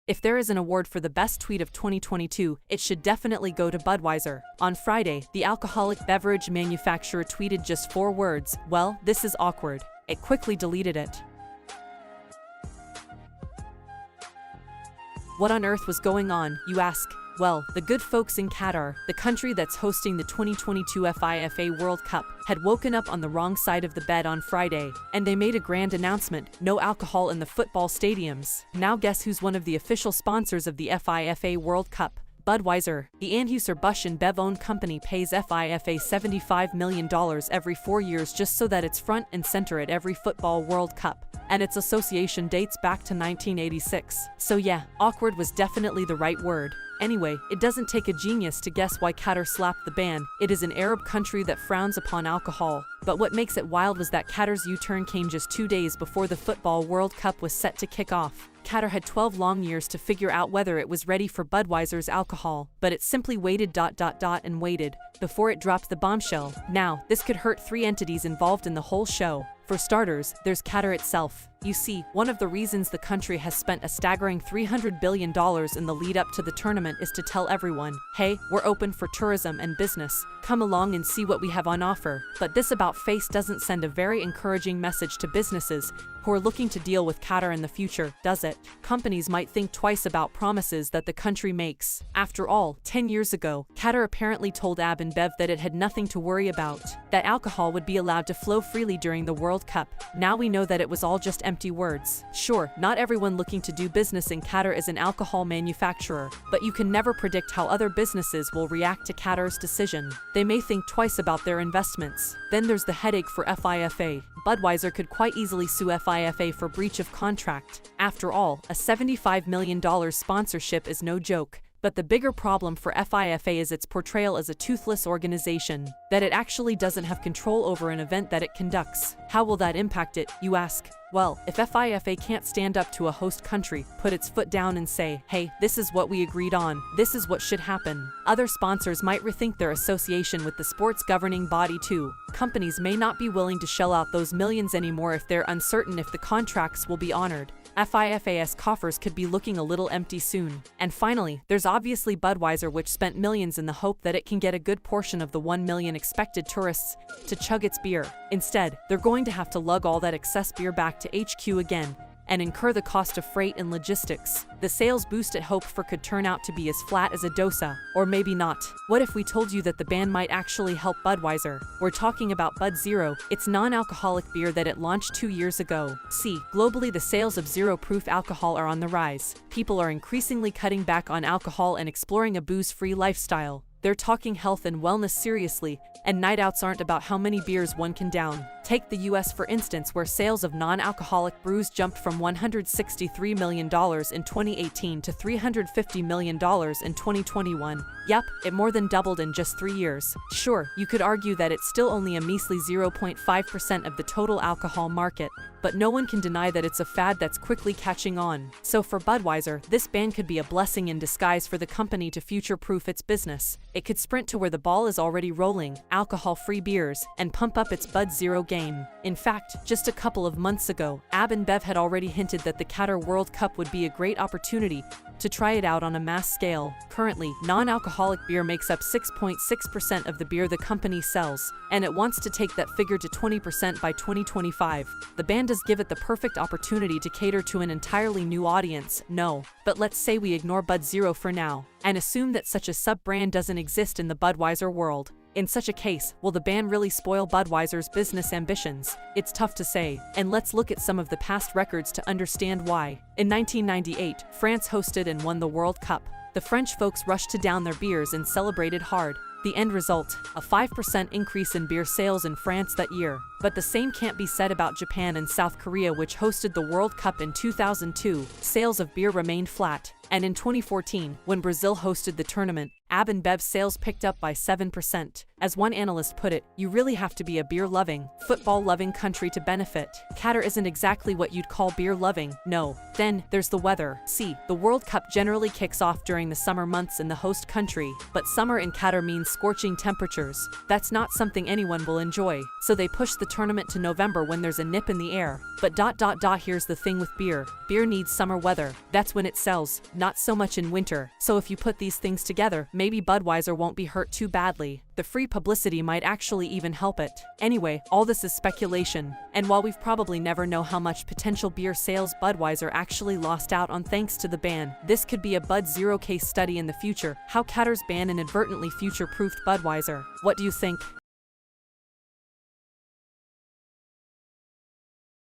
If there is an award for the best tweet of 2022, it should definitely go to Budweiser. On Friday, the alcoholic beverage manufacturer tweeted just 4 words, "Well, this is awkward." It quickly deleted it. What on earth was going on, you ask? Well, the good folks in Qatar, the country that's hosting the 2022 FIFA World Cup, had woken up on the wrong side of the bed on Friday, and they made a grand announcement: no alcohol in the football stadiums. Now guess who's one of the official sponsors of the FIFA World Cup? Budweiser. The Anheuser-Busch InBev-owned company pays FIFA $75 million every 4 years just so that it's front and center at every football World Cup. And its association dates back to 1986. So yeah, awkward was definitely the right word. Anyway, it doesn't take a genius to guess why Qatar slapped the ban. It is an Arab country that frowns upon alcohol. But what makes it wild was that Qatar's U-turn came just 2 days before the Football World Cup was set to kick off. Qatar had 12 long years to figure out whether it was ready for Budweiser's alcohol, but it simply waited and waited before it dropped the bombshell. Now, this could hurt 3 entities involved in the whole show. For starters, there's Qatar itself. You see, one of the reasons the country has spent a staggering $300 billion in the lead up to the tournament is to tell everyone, hey, we're open for tourism and business. Come along and see what we have on offer. But this about-face doesn't send a very encouraging message to businesses who are looking to deal with Qatar in the future, does it? Companies might think twice about promises that the country makes. After all, 10 years ago, Qatar apparently told AB InBev that it had nothing to worry about, that alcohol would be allowed to flow freely during the World Cup. Now we know that it was all just empty words. Sure, not everyone looking to do business in Qatar is an alcohol manufacturer, but you can never predict how other businesses will react to Qatar's decision. They may think twice about their investments. Then there's the headache for FIFA. Budweiser could quite easily sue FIFA for breach of contract. After all, a $75 million sponsorship is no joke. But the bigger problem for FIFA is its portrayal as a toothless organization, that it actually doesn't have control over an event that it conducts. How will that impact it, you ask? Well, if FIFA can't stand up to a host country, put its foot down and say, hey, this is what we agreed on, this is what should happen, other sponsors might rethink their association with the sport's governing body too. Companies may not be willing to shell out those millions anymore if they're uncertain if the contracts will be honored. FIFA's coffers could be looking a little empty soon. And finally, there's obviously Budweiser, which spent millions in the hope that it can get a good portion of the 1 million expected tourists to chug its beer. Instead, they're going to have to lug all that excess beer back to HQ again and incur the cost of freight and logistics. The sales boost it hoped for could turn out to be as flat as a dosa, or maybe not. What if we told you that the ban might actually help Budweiser? We're talking about Bud Zero, its non-alcoholic beer that it launched 2 years ago. See, globally the sales of zero-proof alcohol are on the rise. People are increasingly cutting back on alcohol and exploring a booze-free lifestyle. They're talking health and wellness seriously, and night outs aren't about how many beers one can down. Take the US for instance, where sales of non-alcoholic brews jumped from $163 million in 2018 to $350 million in 2021. Yep, it more than doubled in just 3 years. Sure, you could argue that it's still only a measly 0.5% of the total alcohol market, but no one can deny that it's a fad that's quickly catching on. So for Budweiser, this ban could be a blessing in disguise for the company to future-proof its business. It could sprint to where the ball is already rolling, alcohol-free beers, and pump up its Bud Zero game. In fact, just a couple of months ago, AB InBev had already hinted that the Qatar World Cup would be a great opportunity to try it out on a mass scale. Currently, non-alcoholic beer makes up 6.6% of the beer the company sells, and it wants to take that figure to 20% by 2025. The ban does give it the perfect opportunity to cater to an entirely new audience, no. But let's say we ignore Bud Zero for now, and assume that such a sub-brand doesn't exist in the Budweiser world. In such a case, will the ban really spoil Budweiser's business ambitions? It's tough to say, and let's look at some of the past records to understand why. In 1998, France hosted and won the World Cup. The French folks rushed to down their beers and celebrated hard. The end result, a 5% increase in beer sales in France that year. But the same can't be said about Japan and South Korea, which hosted the World Cup in 2002. Sales of beer remained flat. And in 2014, when Brazil hosted the tournament, AB InBev sales picked up by 7%. As one analyst put it, you really have to be a beer-loving, football-loving country to benefit. Qatar isn't exactly what you'd call beer-loving, no. Then, there's the weather. See, the World Cup generally kicks off during the summer months in the host country, but summer in Qatar means scorching temperatures. That's not something anyone will enjoy, so they push the tournament to November when there's a nip in the air. But here's the thing with beer. Beer needs summer weather. That's when it sells, not so much in winter. So if you put these things together, maybe Budweiser won't be hurt too badly. The free publicity might actually even help it. Anyway, all this is speculation, and while we've probably never know how much potential beer sales Budweiser actually lost out on thanks to the ban, this could be a Bud Zero case study in the future, how Qatar's ban inadvertently future-proofed Budweiser. What do you think?